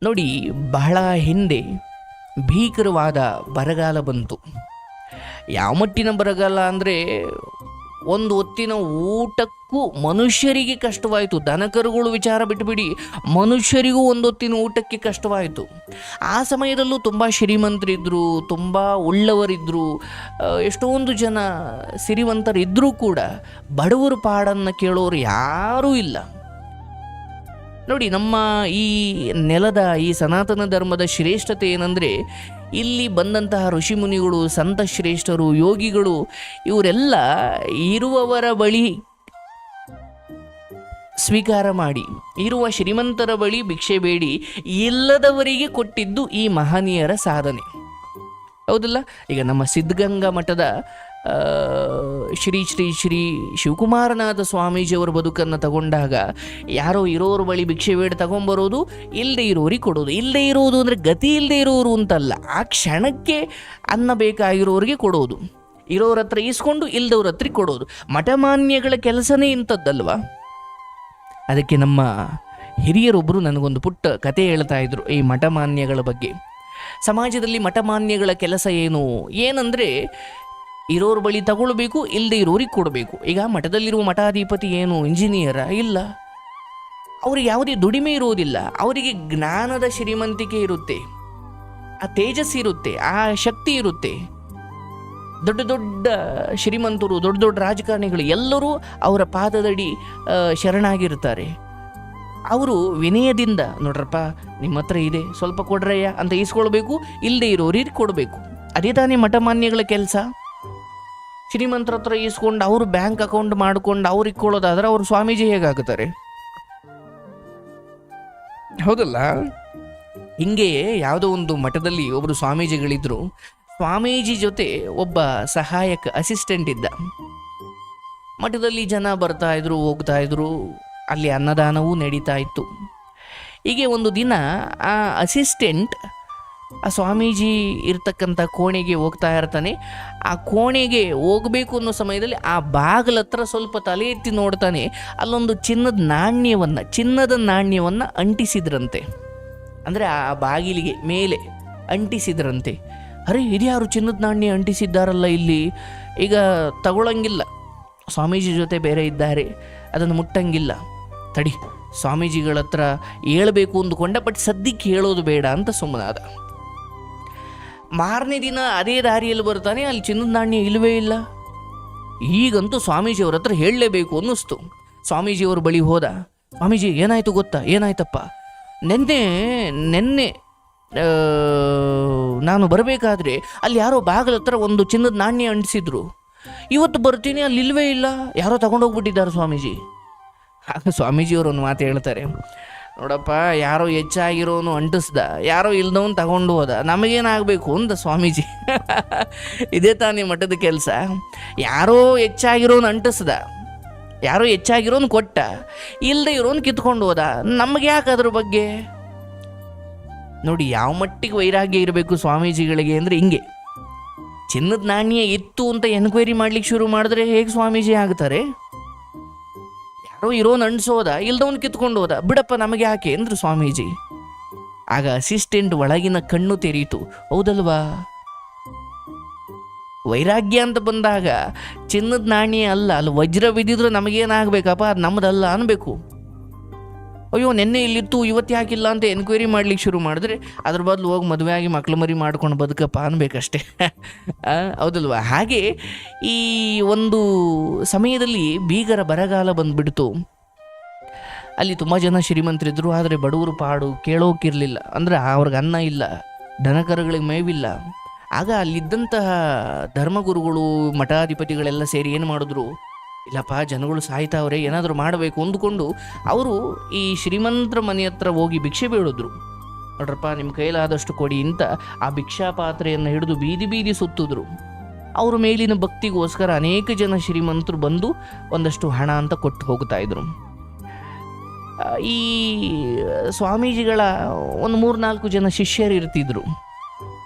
ನೋಡಿ, ಬಹಳ ಹಿಂದೆ ಭೀಕರವಾದ ಬರಗಾಲ ಬಂತು. ಯಾವ ಮಟ್ಟಿನ ಬರಗಾಲ ಅಂದರೆ ಒಂದು ಹೊತ್ತಿನ ಊಟಕ್ಕೂ ಮನುಷ್ಯರಿಗೆ ಕಷ್ಟವಾಯಿತು. ದನಕರುಗಳು ವಿಚಾರ ಬಿಟ್ಟುಬಿಡಿ, ಮನುಷ್ಯರಿಗೂ ಒಂದು ಹೊತ್ತಿನ ಊಟಕ್ಕೆ ಕಷ್ಟವಾಯಿತು. ಆ ಸಮಯದಲ್ಲೂ ತುಂಬ ಶ್ರೀಮಂತರಿದ್ದರು, ತುಂಬ ಉಳ್ಳವರಿದ್ದರು, ಎಷ್ಟೊಂದು ಜನ ಸಿರಿವಂತರಿದ್ದರೂ ಕೂಡ ಬಡವರು ಪಾಡನ್ನು ಕೇಳೋರು ಯಾರೂ ಇಲ್ಲ. ನೋಡಿ, ನಮ್ಮ ಈ ನೆಲದ ಈ ಸನಾತನ ಧರ್ಮದ ಶ್ರೇಷ್ಠತೆ ಏನಂದರೆ, ಇಲ್ಲಿ ಬಂದಂತಹ ಋಷಿಮುನಿಗಳು, ಸಂತ ಶ್ರೇಷ್ಠರು, ಯೋಗಿಗಳು ಇವರೆಲ್ಲ ಇರುವವರ ಬಳಿ ಸ್ವೀಕಾರ ಮಾಡಿ, ಇರುವ ಶ್ರೀಮಂತರ ಬಳಿ ಭಿಕ್ಷೆ ಬೇಡಿ ಇಲ್ಲದವರಿಗೆ ಕೊಟ್ಟಿದ್ದು ಈ ಮಹನೀಯರ ಸಾಧನೆ. ಹೌದಲ್ಲ? ಈಗ ನಮ್ಮ ಸಿದ್ಧಗಂಗಾ ಮಠದ ಶ್ರೀ ಶ್ರೀ ಶ್ರೀ ಶಿವಕುಮಾರನಾಥ ಸ್ವಾಮೀಜಿಯವರ ಬದುಕನ್ನು ತಗೊಂಡಾಗ ಯಾರೋ ಇರೋರ ಬಳಿ ಭಿಕ್ಷೆ ಬೇಡ ತಗೊಂಬರೋದು, ಇಲ್ಲದೆ ಇರೋರಿಗೆ ಕೊಡೋದು. ಇಲ್ಲದೆ ಇರೋದು ಅಂದರೆ ಗತಿ ಇಲ್ಲದೆ ಇರೋರು ಅಂತಲ್ಲ, ಆ ಕ್ಷಣಕ್ಕೆ ಅನ್ನ ಬೇಕಾಗಿರೋರಿಗೆ ಕೊಡೋದು, ಇರೋರ ಹತ್ರ ಇಸ್ಕೊಂಡು ಇಲ್ಲದವ್ರ ಹತ್ರ ಕೊಡೋದು. ಮಠಮಾನ್ಯಗಳ ಕೆಲಸನೇ ಇಂಥದ್ದಲ್ವಾ? ಅದಕ್ಕೆ ನಮ್ಮ ಹಿರಿಯರೊಬ್ಬರು ನನಗೊಂದು ಪುಟ್ಟ ಕತೆ ಹೇಳ್ತಾ ಇದ್ರು ಈ ಮಠಮಾನ್ಯಗಳ ಬಗ್ಗೆ. ಸಮಾಜದಲ್ಲಿ ಮಠಮಾನ್ಯಗಳ ಕೆಲಸ ಏನಂದರೆ ಇರೋರ ಬಳಿ ತಗೊಳ್ಬೇಕು, ಇಲ್ಲದೆ ಇರೋರಿಗೆ ಕೊಡಬೇಕು. ಈಗ ಮಠದಲ್ಲಿರುವ ಮಠಾಧಿಪತಿ ಇಂಜಿನಿಯರ ಇಲ್ಲ, ಅವ್ರಿಗೆ ಯಾವುದೇ ದುಡಿಮೆ ಇರೋದಿಲ್ಲ. ಅವರಿಗೆ ಜ್ಞಾನದ ಶ್ರೀಮಂತಿಕೆ ಇರುತ್ತೆ, ಆ ತೇಜಸ್ಸು ಇರುತ್ತೆ, ಆ ಶಕ್ತಿ ಇರುತ್ತೆ. ದೊಡ್ಡ ದೊಡ್ಡ ಶ್ರೀಮಂತರು, ದೊಡ್ಡ ದೊಡ್ಡ ರಾಜಕಾರಣಿಗಳು ಎಲ್ಲರೂ ಅವರ ಪಾದದಡಿ ಶರಣಾಗಿರ್ತಾರೆ. ಅವರು ವಿನಯದಿಂದ, ನೋಡ್ರಪ್ಪ ನಿಮ್ಮ ಹತ್ರ ಇದೆ, ಸ್ವಲ್ಪ ಕೊಡ್ರಯ್ಯ ಅಂತ ಈಸ್ಕೊಳ್ಬೇಕು, ಇಲ್ಲದೆ ಇರೋರಿಗೆ ಕೊಡಬೇಕು. ಅದೇ ತಾನೇ ಮಠಮಾನ್ಯಗಳ ಕೆಲಸ. ಶ್ರೀಮಂತರ ಹತ್ರ ಈಸ್ಕೊಂಡು ಅವರು ಬ್ಯಾಂಕ್ ಅಕೌಂಟ್ ಮಾಡ್ಕೊಂಡು ಅವ್ರಿಗೆ ಕೊಡೋದಾದ್ರೆ ಅವರು ಸ್ವಾಮೀಜಿ ಹೇಗಾಗುತ್ತಾರೆ? ಹೌದಲ್ಲ? ಹಿಂಗೆಯೇ ಯಾವುದೋ ಒಂದು ಮಠದಲ್ಲಿ ಒಬ್ಬರು ಸ್ವಾಮೀಜಿಗಳಿದ್ರು. ಸ್ವಾಮೀಜಿ ಜೊತೆ ಒಬ್ಬ ಸಹಾಯಕ ಅಸಿಸ್ಟೆಂಟ್ ಇದ್ದ. ಮಠದಲ್ಲಿ ಜನ ಬರ್ತಾ ಇದ್ರು, ಹೋಗ್ತಾ ಇದ್ರು, ಅಲ್ಲಿ ಅನ್ನದಾನವೂ ನಡೀತಾ ಇತ್ತು. ಹೀಗೆ ಒಂದು ದಿನ ಆ ಅಸಿಸ್ಟೆಂಟ್ ಆ ಸ್ವಾಮೀಜಿ ಇರ್ತಕ್ಕಂಥ ಕೋಣೆಗೆ ಹೋಗ್ತಾ ಇರ್ತಾನೆ. ಆ ಕೋಣೆಗೆ ಹೋಗಬೇಕು ಅನ್ನೋ ಸಮಯದಲ್ಲಿ ಆ ಬಾಗಿಲ ಹತ್ರ ಸ್ವಲ್ಪ ತಲೆ ಎತ್ತಿ ನೋಡ್ತಾನೆ. ಅಲ್ಲೊಂದು ಚಿನ್ನದ ನಾಣ್ಯವನ್ನು ಅಂಟಿಸಿದ್ರಂತೆ. ಅಂದರೆ ಆ ಬಾಗಿಲಿಗೆ ಮೇಲೆ ಅಂಟಿಸಿದ್ರಂತೆ. ಅರೆ, ಇದ್ಯಾರು ಚಿನ್ನದ ನಾಣ್ಯ ಅಂಟಿಸಿದ್ದಾರಲ್ಲ ಇಲ್ಲಿ, ಈಗ ತಗೊಳ್ಳಂಗಿಲ್ಲ, ಸ್ವಾಮೀಜಿ ಜೊತೆ ಬೇರೆ ಇದ್ದಾರೆ, ಅದನ್ನು ಮುಟ್ಟಂಗಿಲ್ಲ, ತಡಿ ಸ್ವಾಮೀಜಿಗಳ ಹತ್ರ ಹೇಳಬೇಕು ಅಂದುಕೊಂಡ. ಬಟ್ ಸದ್ಯಕ್ಕೆ ಹೇಳೋದು ಬೇಡ ಅಂತ ಸುಮ್ಮನಾದ. ಮಾರನೇ ದಿನ ಅದೇ ದಾರಿಯಲ್ಲಿ ಬರ್ತಾನೆ, ಅಲ್ಲಿ ಚಿನ್ನದ ನಾಣ್ಯ ಇಲ್ಲವೇ ಇಲ್ಲ. ಈಗಂತೂ ಸ್ವಾಮೀಜಿಯವ್ರ ಹತ್ರ ಹೇಳಲೇಬೇಕು ಅನ್ನಿಸ್ತು. ಸ್ವಾಮೀಜಿಯವ್ರ ಬಳಿ ಹೋದ. ಸ್ವಾಮೀಜಿ, ಏನಾಯ್ತು ಗೊತ್ತಾ? ಏನಾಯ್ತಪ್ಪ? ನೆನ್ನೆ ನಾನು ಬರಬೇಕಾದ್ರೆ ಅಲ್ಲಿ ಯಾರೋ ಬಾಗಿಲ ಹತ್ರ ಒಂದು ಚಿನ್ನದ ನಾಣ್ಯ ಅಂಟಿಸಿದ್ರು. ಇವತ್ತು ಬರ್ತೀನಿ, ಅಲ್ಲಿ ಇಲ್ಲವೇ ಇಲ್ಲ, ಯಾರೋ ತಗೊಂಡೋಗ್ಬಿಟ್ಟಿದ್ದಾರೆ ಸ್ವಾಮೀಜಿ. ಆಗ ಸ್ವಾಮೀಜಿಯವರು ಒಂದು ಮಾತು ಹೇಳ್ತಾರೆ, ನೋಡಪ್ಪ, ಯಾರೋ ಹೆಚ್ಚಾಗಿರೋನು ಅಂಟಿಸ್ದ, ಯಾರೋ ಇಲ್ದವನು ತಗೊಂಡು ಹೋದ, ನಮಗೇನಾಗಬೇಕು ಅಂದ ಸ್ವಾಮೀಜಿ. ಇದೇ ತಾನೇ ಮಠದ ಕೆಲಸ. ಯಾರೋ ಹೆಚ್ಚಾಗಿರೋನು ಅಂಟಿಸ್ದ, ಯಾರೋ ಹೆಚ್ಚಾಗಿರೋನು ಕೊಟ್ಟ, ಇಲ್ಲದೆ ಇರೋನು ಕಿತ್ಕೊಂಡು ಹೋದ, ನಮಗೆ ಯಾಕೆ ಅದ್ರ ಬಗ್ಗೆ? ನೋಡಿ, ಯಾವ ಮಟ್ಟಿಗೆ ವೈರಾಗ್ಯ ಇರಬೇಕು ಸ್ವಾಮೀಜಿಗಳಿಗೆ ಅಂದರೆ ಹಿಂಗೆ. ಚಿನ್ನದ ನಾಣ್ಯ ಇತ್ತು ಅಂತ ಎನ್ಕ್ವೈರಿ ಮಾಡ್ಲಿಕ್ಕೆ ಶುರು ಮಾಡಿದ್ರೆ ಹೇಗೆ ಸ್ವಾಮೀಜಿ ಆಗ್ತಾರೆ? ಯಾರೋ ಇರೋನು ಅಂಟಿಸೋದ, ಇಲ್ದವನು ಕಿತ್ಕೊಂಡು ಹೋದ, ಬಿಡಪ್ಪ ನಮಗೆ ಯಾಕೆ ಅಂದ್ರು ಸ್ವಾಮೀಜಿ. ಆಗ ಅಸಿಸ್ಟೆಂಟ್ ಒಳಗಿನ ಕಣ್ಣು ತೆರೀತು. ಹೌದಲ್ವಾ? ವೈರಾಗ್ಯ ಅಂತ ಬಂದಾಗ ಚಿನ್ನದ ನಾಣ್ಯ ಅಲ್ಲ, ಅಲ್ಲಿ ವಜ್ರ ಬಿದ್ದಿದ್ರು ನಮಗೇನಾಗಬೇಕಪ್ಪ, ಅದು ನಮ್ಮದಲ್ಲ ಅನ್ಬೇಕು. ಅಯ್ಯೋ, ನೆನ್ನೆ ಇಲ್ಲಿತ್ತು, ಇವತ್ತು ಯಾಕಿಲ್ಲ ಅಂತ ಎನ್ಕ್ವೈರಿ ಮಾಡ್ಲಿಕ್ಕೆ ಶುರು ಮಾಡಿದ್ರೆ ಅದ್ರ ಬದಲು ಹೋಗಿ ಮದುವೆ ಆಗಿ ಮಕ್ಳು ಮರಿ ಮಾಡ್ಕೊಂಡು ಬದುಕಪ್ಪ ಅನ್ಬೇಕಷ್ಟೇ. ಹೌದಲ್ವಾ? ಹಾಗೆ ಈ ಒಂದು ಸಮಯದಲ್ಲಿ ಭೀಕರ ಬರಗಾಲ ಬಂದುಬಿಡ್ತು. ಅಲ್ಲಿ ತುಂಬ ಜನ ಶ್ರೀಮಂತರಿದ್ದರು, ಆದರೆ ಬಡವರು ಪಾಡು ಕೇಳೋಕಿರಲಿಲ್ಲ. ಅಂದರೆ ಅವ್ರಿಗೆ ಅನ್ನ ಇಲ್ಲ, ದನಕರುಗಳಿಗೆ ಮೇವಿಲ್ಲ. ಆಗ ಅಲ್ಲಿದ್ದಂತಹ ಧರ್ಮಗುರುಗಳು, ಮಠಾಧಿಪತಿಗಳೆಲ್ಲ ಸೇರಿ ಏನು ಮಾಡಿದ್ರು, ಇಲ್ಲಪ್ಪ ಜನಗಳು ಸಾಯ್ತಾವ್ರೆ, ಏನಾದರೂ ಮಾಡಬೇಕು ಅಂದುಕೊಂಡು ಅವರು ಈ ಶ್ರೀಮಂತರ ಮನೆ ಹತ್ರ ಹೋಗಿ ಭಿಕ್ಷೆ ಬೇಡಿದ್ರು. ನೋಡ್ರಪ್ಪ, ನಿಮ್ಮ ಕೈಲಾದಷ್ಟು ಕೊಡಿ ಅಂತ ಆ ಭಿಕ್ಷಾ ಪಾತ್ರೆಯನ್ನು ಹಿಡಿದು ಬೀದಿ ಬೀದಿ ಸುತ್ತಿದ್ರು. ಅವ್ರ ಮೇಲಿನ ಭಕ್ತಿಗೋಸ್ಕರ ಅನೇಕ ಜನ ಶ್ರೀಮಂತರು ಬಂದು ಒಂದಷ್ಟು ಹಣ ಅಂತ ಕೊಟ್ಟು ಹೋಗ್ತಾ ಇದ್ರು. ಈ ಸ್ವಾಮೀಜಿಗಳ ಒಂದು 3-4 ಜನ ಶಿಷ್ಯರು ಇರ್ತಿದ್ರು.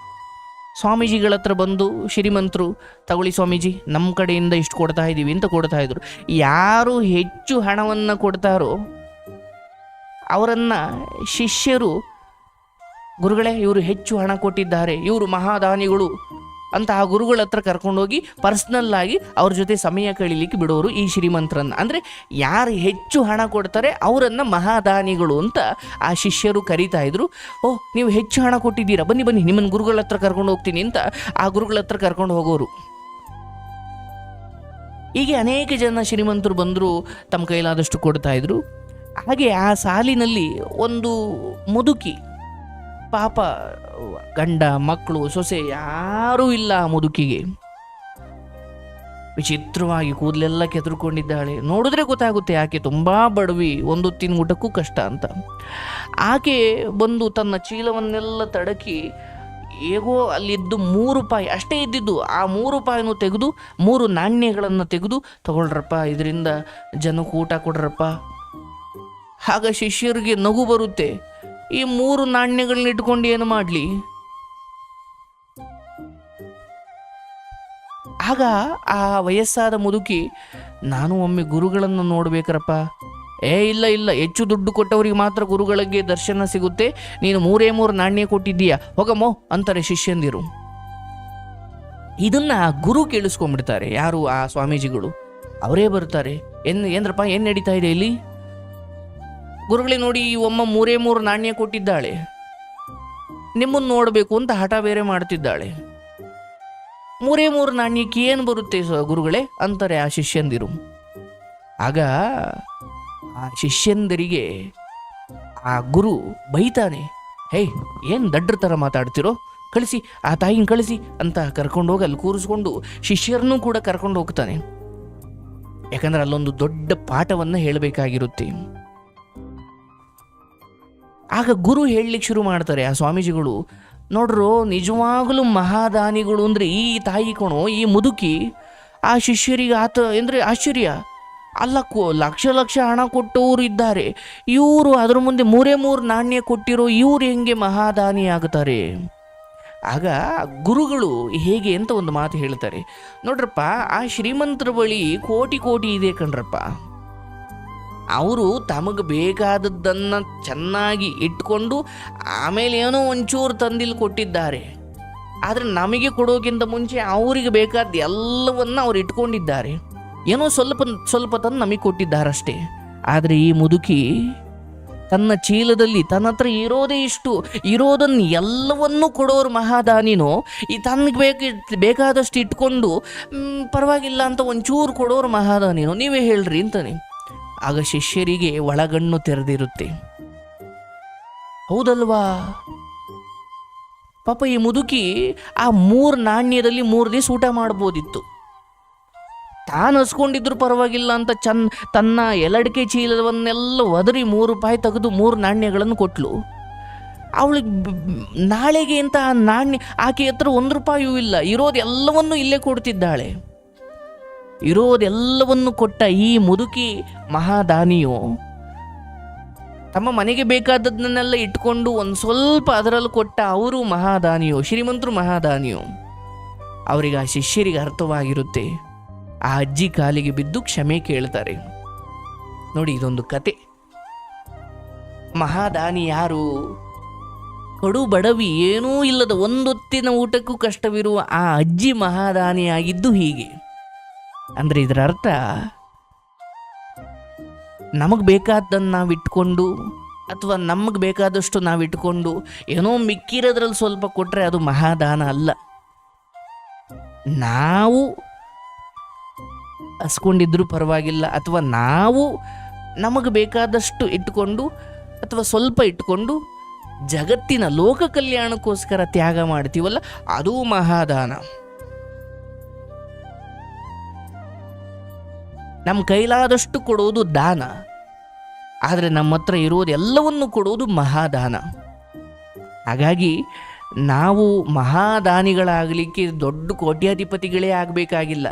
ಸ್ವಾಮೀಜಿಗಳ ಹತ್ರ ಬಂದು ಶ್ರೀಮಂತರು, ತಗೊಳ್ಳಿ ಸ್ವಾಮೀಜಿ, ನಮ್ಮ ಕಡೆಯಿಂದ ಇಷ್ಟು ಕೊಡ್ತಾ ಇದ್ದೀವಿ ಅಂತ ಕೊಡ್ತಾ ಇದ್ರು. ಯಾರು ಹೆಚ್ಚು ಹಣವನ್ನು ಕೊಡ್ತಾರೋ ಅವರನ್ನು ಶಿಷ್ಯರು ಗುರುಗಳೇ ಇವರು ಹೆಚ್ಚು ಹಣ ಕೊಟ್ಟಿದ್ದಾರೆ, ಇವರು ಮಹಾದಾನಿಗಳು ಅಂತ ಆ ಗುರುಗಳ ಹತ್ರ ಕರ್ಕೊಂಡೋಗಿ ಪರ್ಸ್ನಲ್ ಆಗಿ ಅವ್ರ ಜೊತೆ ಸಮಯ ಕಳೀಲಿಕ್ಕೆ ಬಿಡೋರು ಈ ಶ್ರೀಮಂತರನ್ನ. ಅಂದರೆ ಯಾರು ಹೆಚ್ಚು ಹಣ ಕೊಡ್ತಾರೆ ಅವರನ್ನು ಮಹಾದಾನಿಗಳು ಅಂತ ಆ ಶಿಷ್ಯರು ಕರೀತಾ ಇದ್ರು. ಓಹ್, ನೀವು ಹೆಚ್ಚು ಹಣ ಕೊಟ್ಟಿದ್ದೀರಾ, ಬನ್ನಿ ಬನ್ನಿ ನಿಮ್ಮನ್ನು ಗುರುಗಳ ಹತ್ರ ಕರ್ಕೊಂಡು ಹೋಗ್ತೀನಿ ಅಂತ ಆ ಗುರುಗಳ ಹತ್ರ ಕರ್ಕೊಂಡು ಹೋಗೋರು. ಹೀಗೆ ಅನೇಕ ಜನ ಶ್ರೀಮಂತರು ಬಂದರು, ತಮ್ಮ ಕೈಲಾದಷ್ಟು ಕೊಡ್ತಾ ಇದ್ರು. ಹಾಗೆ ಆ ಸಾಲಿನಲ್ಲಿ ಒಂದು ಮುದುಕಿ, ಪಾಪ ಗಂಡ ಮಕ್ಕಳು ಸೊಸೆ ಯಾರೂ ಇಲ್ಲ ಆ ಮುದುಕಿಗೆ. ವಿಚಿತ್ರವಾಗಿ ಕೂದಲೆಲ್ಲ ಕೆದರ್ಕೊಂಡಿದ್ದಾಳೆ. ನೋಡಿದ್ರೆ ಗೊತ್ತಾಗುತ್ತೆ ಆಕೆ ತುಂಬ ಬಡವಿ, ಒಂದು ಹೊತ್ತಿನ ಊಟಕ್ಕೂ ಕಷ್ಟ ಅಂತ. ಆಕೆ ಬಂದು ತನ್ನ ಚೀಲವನ್ನೆಲ್ಲ ತಡಕಿ ಹೇಗೋ ಅಲ್ಲಿದ್ದು 3 ರೂಪಾಯಿ ಅಷ್ಟೇ ಇದ್ದಿದ್ದು, ಆ 3 ರೂಪಾಯಿನೂ ತೆಗೆದು 3 ನಾಣ್ಯಗಳನ್ನು ತೆಗೆದು ತಗೊಳ್ರಪ್ಪ, ಇದರಿಂದ ಜನಕ್ಕೆ ಊಟ ಕೊಡ್ರಪ್ಪ. ಆಗ ಶಿಷ್ಯರಿಗೆ ನಗು ಬರುತ್ತೆ. ಈ 3 ನಾಣ್ಯಗಳನ್ನ ಇಟ್ಕೊಂಡು ಏನು ಮಾಡಲಿ? ಆಗ ಆ ವಯಸ್ಸಾದ ಮುದುಕಿ, ನಾನು ಒಮ್ಮೆ ಗುರುಗಳನ್ನು ನೋಡ್ಬೇಕ್ರಪ್ಪ. ಇಲ್ಲ ಇಲ್ಲ, ಹೆಚ್ಚು ದುಡ್ಡು ಕೊಟ್ಟವರಿಗೆ ಮಾತ್ರ ಗುರುಗಳಿಗೆ ದರ್ಶನ ಸಿಗುತ್ತೆ, ನೀನು 3 ನಾಣ್ಯ ಕೊಟ್ಟಿದ್ದೀಯಾ, ಹೋಗಮ್ಮೋ ಅಂತಾರೆ ಶಿಷ್ಯಂದಿರು. ಇದನ್ನ ಗುರು ಕೇಳಿಸ್ಕೊಂಡ್ಬಿಡ್ತಾರೆ. ಯಾರು? ಆ ಸ್ವಾಮೀಜಿಗಳು. ಅವರೇ ಬರ್ತಾರೆ. ಏನ್ರಪ್ಪ, ಏನು ನಡೀತಾ ಇದೆ ಇಲ್ಲಿ? ಗುರುಗಳೇ ನೋಡಿ, ಈ ಒಮ್ಮ 3 ನಾಣ್ಯ ಕೊಟ್ಟಿದ್ದಾಳೆ, ನಿಮ್ಮನ್ನು ನೋಡಬೇಕು ಅಂತ ಹಠ ಬೇರೆ ಮಾಡ್ತಿದ್ದಾಳೆ. 3 ನಾಣ್ಯಕ್ಕೆ ಏನು ಬರುತ್ತೆ ಗುರುಗಳೇ ಅಂತಾರೆ ಆ ಶಿಷ್ಯಂದಿರು. ಆಗ ಆ ಶಿಷ್ಯಂದರಿಗೆ ಆ ಗುರು ಬೈತಾನೆ. ಹೇ, ಏನು ದಡ್ರ ಥರ ಮಾತಾಡ್ತಿರೋ, ಕಳಿಸಿ ಆ ತಾಯಿನ ಕಳಿಸಿ ಅಂತ ಕರ್ಕೊಂಡೋಗಿ ಅಲ್ಲಿ ಕೂರಿಸ್ಕೊಂಡು ಶಿಷ್ಯರನ್ನೂ ಕೂಡ ಕರ್ಕೊಂಡು ಹೋಗ್ತಾನೆ. ಯಾಕಂದ್ರೆ ಅಲ್ಲೊಂದು ದೊಡ್ಡ ಪಾಠವನ್ನು ಹೇಳಬೇಕಾಗಿರುತ್ತೆ. ಆಗ ಗುರು ಹೇಳಲಿಕ್ಕೆ ಶುರು ಮಾಡ್ತಾರೆ ಆ ಸ್ವಾಮೀಜಿಗಳು. ನೋಡ್ರು, ನಿಜವಾಗಲೂ ಮಹಾದಾನಿಗಳು ಅಂದರೆ ಈ ತಾಯಿ ಕಣೋ, ಈ ಮುದುಕಿ. ಆ ಶಿಷ್ಯರಿಗೆ ಅಂದರೆ ಆಶ್ಚರ್ಯ. ಅಲ್ಲ, ಲಕ್ಷ ಲಕ್ಷ ಹಣ ಕೊಟ್ಟವರು ಇದ್ದಾರೆ, ಇವರು ಅದರ ಮುಂದೆ 3 ನಾಣ್ಯ ಕೊಟ್ಟಿರೋ ಇವರು ಹೆಂಗೆ ಮಹಾದಾನಿ ಆಗುತ್ತಾರೆ? ಆಗ ಗುರುಗಳು ಹೇಗೆ ಅಂತ ಒಂದು ಮಾತು ಹೇಳ್ತಾರೆ. ನೋಡ್ರಪ್ಪ, ಆ ಶ್ರೀಮಂತರ ಬಳಿ ಕೋಟಿ ಕೋಟಿ ಇದೆ ಕಣ್ರಪ್ಪ. ಅವರು ತಮಗೆ ಬೇಕಾದದ್ದನ್ನು ಚೆನ್ನಾಗಿ ಇಟ್ಕೊಂಡು ಆಮೇಲೆ ಏನೋ ಒಂಚೂರು ತಂದಿಲ್ಲಿ ಕೊಟ್ಟಿದ್ದಾರೆ. ಆದರೆ ನಮಗೆ ಕೊಡೋಕ್ಕಿಂತ ಮುಂಚೆ ಅವರಿಗೆ ಬೇಕಾದ ಎಲ್ಲವನ್ನ ಅವ್ರು ಇಟ್ಕೊಂಡಿದ್ದಾರೆ. ಏನೋ ಸ್ವಲ್ಪ ತಂದು ನಮಗೆ ಕೊಟ್ಟಿದ್ದಾರಷ್ಟೇ. ಆದರೆ ಈ ಮುದುಕಿ ತನ್ನ ಚೀಲದಲ್ಲಿ ತನ್ನ ಹತ್ರ ಇರೋದೇ ಇಷ್ಟು, ಇರೋದನ್ನು ಎಲ್ಲವನ್ನೂ ಕೊಡೋರು ಮಹಾದಾನಿನೋ, ಈ ತನಗೆ ಬೇಕಾದಷ್ಟು ಇಟ್ಕೊಂಡು ಪರವಾಗಿಲ್ಲ ಅಂತ ಒಂಚೂರು ಕೊಡೋರು ಮಹಾದಾನಿನೋ? ನೀವೇ ಹೇಳ್ರಿ ಅಂತಾನೆ. ಆಗ ಶಿಷ್ಯರಿಗೆ ಒಳಗಣ್ಣು ತೆರೆದಿರುತ್ತೆ. ಹೌದಲ್ವಾ? ಪಾಪ ಈ ಮುದುಕಿ ಆ 3 ನಾಣ್ಯದಲ್ಲಿ 3 ದಿವಸ ಊಟ ಮಾಡ್ಬೋದಿತ್ತು. ತಾನು ಹಸ್ಕೊಂಡಿದ್ರು ಪರವಾಗಿಲ್ಲ ಅಂತ ತನ್ನ ಎಲಡಿಕೆ ಚೀಲವನ್ನೆಲ್ಲ ಒದರಿ 3 ರೂಪಾಯಿ ತೆಗೆದು 3 ನಾಣ್ಯಗಳನ್ನು ಕೊಟ್ಲು. ಅವಳಿಗೆ ನಾಳೆಗೆ ಅಂತ ಆ ನಾಣ್ಯ, ಆಕೆ ಹತ್ರ 1 ರೂಪಾಯಿಯೂ ಇಲ್ಲ, ಇರೋದೆಲ್ಲವನ್ನೂ ಇಲ್ಲೇ ಕೊಡ್ತಿದ್ದಾಳೆ. ಇರೋದೆಲ್ಲವನ್ನು ಕೊಟ್ಟ ಈ ಮುದುಕಿ ಮಹಾದಾನಿಯು ತಮ್ಮ ಮನೆಗೆ ಬೇಕಾದದ್ದನ್ನೆಲ್ಲ ಇಟ್ಕೊಂಡು ಒಂದು ಸ್ವಲ್ಪ ಅದರಲ್ಲಿ ಕೊಟ್ಟ ಅವರು ಮಹಾದಾನಿಯೋ, ಶ್ರೀಮಂತರು ಮಹಾದಾನಿಯೋ. ಅವರಿಗೆ ಆ ಶಿಷ್ಯರಿಗೆ ಅರ್ಥವಾಗಿರುತ್ತೆ. ಆ ಅಜ್ಜಿ ಕಾಲಿಗೆ ಬಿದ್ದು ಕ್ಷಮೆ ಕೇಳ್ತಾರೆ. ನೋಡಿ, ಇದೊಂದು ಕತೆ. ಮಹಾದಾನಿ ಯಾರು? ಕಡು ಬಡವಿ, ಏನೂ ಇಲ್ಲದ ಒಂದೊತ್ತಿನ ಊಟಕ್ಕೂ ಕಷ್ಟವಿರುವ ಆ ಅಜ್ಜಿ ಮಹಾದಾನಿಯಾಗಿದ್ದು ಹೀಗೆ. ಅಂದರೆ ಇದರ ಅರ್ಥ, ನಮಗೆ ಬೇಕಾದ್ದನ್ನು ನಾವಿಟ್ಕೊಂಡು ಅಥವಾ ನಮಗೆ ಬೇಕಾದಷ್ಟು ನಾವಿಟ್ಕೊಂಡು ಏನೋ ಮಿಕ್ಕಿರೋದ್ರಲ್ಲಿ ಸ್ವಲ್ಪ ಕೊಟ್ಟರೆ ಅದು ಮಹಾದಾನ ಅಲ್ಲ. ನಾವು ಹಸ್ಕೊಂಡಿದ್ರೂ ಪರವಾಗಿಲ್ಲ, ಅಥವಾ ನಾವು ನಮಗೆ ಬೇಕಾದಷ್ಟು ಇಟ್ಕೊಂಡು ಅಥವಾ ಸ್ವಲ್ಪ ಇಟ್ಕೊಂಡು ಜಗತ್ತಿನ ಲೋಕ ಕಲ್ಯಾಣಕ್ಕೋಸ್ಕರ ತ್ಯಾಗ ಮಾಡ್ತೀವಲ್ಲ, ಅದು ಮಹಾದಾನ. ನಮ್ಮ ಕೈಲಾದಷ್ಟು ಕೊಡೋದು ದಾನ, ಆದರೆ ನಮ್ಮ ಹತ್ರ ಇರೋದು ಎಲ್ಲವನ್ನು ಕೊಡೋದು ಮಹಾದಾನ. ಹಾಗಾಗಿ ನಾವು ಮಹಾದಾನಿಗಳಾಗಲಿಕ್ಕೆ ದೊಡ್ಡ ಕೋಟ್ಯಾಧಿಪತಿಗಳೇ ಆಗಬೇಕಾಗಿಲ್ಲ.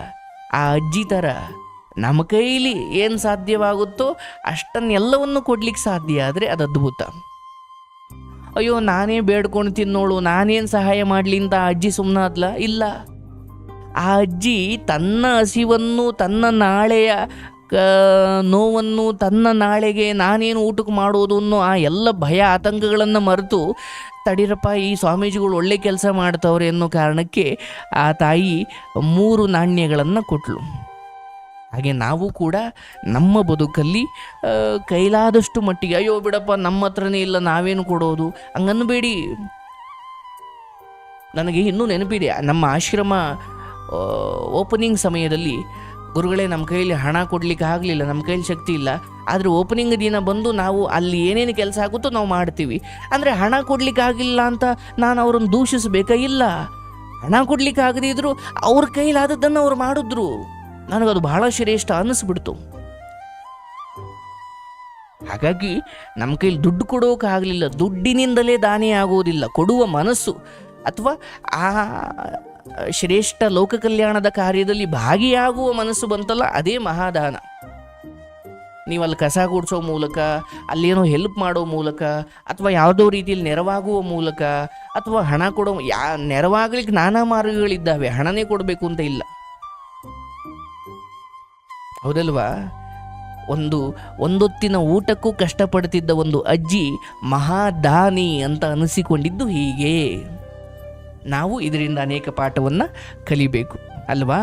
ಆ ಅಜ್ಜಿ ಥರ ನಮ್ಮ ಕೈಲಿ ಏನು ಸಾಧ್ಯವಾಗುತ್ತೋ ಅಷ್ಟನ್ನೆಲ್ಲವನ್ನು ಕೊಡ್ಲಿಕ್ಕೆ ಸಾಧ್ಯ ಆದರೆ ಅದು ಅದ್ಭುತ. ಅಯ್ಯೋ, ನಾನೇ ಬೇಡ್ಕೊಂಡು ತಿನ್ನೋಳು, ನಾನೇನು ಸಹಾಯ ಮಾಡಲಿ ಅಂತ ಆ ಅಜ್ಜಿ ಸುಮ್ಮನಾದ್ಲ? ಇಲ್ಲ. ಆ ಅಜ್ಜಿ ತನ್ನ ಹಸಿವನ್ನು, ತನ್ನ ನಾಳೆಯ ನೋವನ್ನು ತನ್ನ ನಾಳೆಗೆ ನಾನೇನು ಊಟಕ್ಕೆ ಮಾಡೋದು ಅನ್ನೋ ಆ ಎಲ್ಲ ಭಯ ಆತಂಕಗಳನ್ನು ಮರೆತು ತಡೀರಪ್ಪ ಈ ಸ್ವಾಮೀಜಿಗಳು ಒಳ್ಳೆ ಕೆಲಸ ಮಾಡ್ತವ್ರೆ ಅನ್ನೋ ಕಾರಣಕ್ಕೆ ಆ ತಾಯಿ 3 ನಾಣ್ಯಗಳನ್ನು ಕೊಟ್ಟಳು. ಹಾಗೆ ನಾವು ಕೂಡ ನಮ್ಮ ಬದುಕಲ್ಲಿ ಕೈಲಾದಷ್ಟು ಮಟ್ಟಿಗೆ ಅಯ್ಯೋ ಬಿಡಪ್ಪ ನಮ್ಮ ಹತ್ರನೇ ಇಲ್ಲ ನಾವೇನು ಕೊಡೋದು ಹಂಗನ್ಬೇಡಿ. ನನಗೆ ಇನ್ನೂ ನೆನಪಿದೆ, ನಮ್ಮ ಆಶ್ರಮ ಓಪನಿಂಗ್ ಸಮಯದಲ್ಲಿ ಗುರುಗಳೇ ನಮ್ಮ ಕೈಯಲ್ಲಿ ಹಣ ಕೊಡಲಿಕ್ಕೆ ಆಗಲಿಲ್ಲ, ನಮ್ಮ ಕೈಯಲ್ಲಿ ಶಕ್ತಿ ಇಲ್ಲ, ಆದರೆ ಓಪನಿಂಗ್ ದಿನ ಬಂದು ನಾವು ಅಲ್ಲಿ ಏನೇನು ಕೆಲಸ ಆಗುತ್ತೋ ನಾವು ಮಾಡ್ತೀವಿ. ಅಂದರೆ ಹಣ ಕೊಡಲಿಕ್ಕೆ ಆಗಿಲ್ಲ ಅಂತ ನಾನು ಅವ್ರನ್ನ ದೂಷಿಸಬೇಕಾ? ಇಲ್ಲ, ಹಣ ಕೊಡಲಿಕ್ಕೆ ಆಗದಿದ್ರು ಅವ್ರ ಕೈಲಾದದ್ದನ್ನು ಅವ್ರು ಮಾಡಿದ್ರು. ನನಗದು ಬಹಳ ಶ್ರೇಷ್ಠ ಅನ್ನಿಸ್ಬಿಡ್ತು. ಹಾಗಾಗಿ ನಮ್ಮ ಕೈಲಿ ದುಡ್ಡು ಕೊಡೋಕ್ಕಾಗಲಿಲ್ಲ, ದುಡ್ಡಿನಿಂದಲೇ ದಾನಿ ಆಗೋದಿಲ್ಲ. ಕೊಡುವ ಮನಸ್ಸು ಅಥವಾ ಆ ಶ್ರೇಷ್ಠ ಲೋಕ ಕಲ್ಯಾಣದ ಕಾರ್ಯದಲ್ಲಿ ಭಾಗಿಯಾಗುವ ಮನಸ್ಸು ಬಂತಲ್ಲ, ಅದೇ ಮಹಾದಾನ. ನೀವು ಅಲ್ಲಿ ಕಸ ಗುಡಿಸೋ ಮೂಲಕ, ಅಲ್ಲೇನೋ ಹೆಲ್ಪ್ ಮಾಡೋ ಮೂಲಕ, ಅಥವಾ ಯಾವುದೋ ರೀತಿಯಲ್ಲಿ ನೆರವಾಗುವ ಮೂಲಕ, ಅಥವಾ ಹಣ ಕೊಡೋ ನೆರವಾಗಲಿಕ್ಕೆ ನಾನಾ ಮಾರ್ಗಗಳಿದ್ದಾವೆ, ಹಣನೇ ಕೊಡಬೇಕು ಅಂತ ಇಲ್ಲ, ಹೌದಲ್ವಾ? ಒಂದೊತ್ತಿನ ಊಟಕ್ಕೂ ಕಷ್ಟಪಡ್ತಿದ್ದ ಒಂದು ಅಜ್ಜಿ ಮಹಾದಾನಿ ಅಂತ ಅನಿಸಿಕೊಂಡಿದ್ದು ಹೀಗೆ. ನಾವು ಇದರಿಂದ ಅನೇಕ ಪಾಠವನ್ನು ಕಲಿಬೇಕು ಅಲ್ವಾ?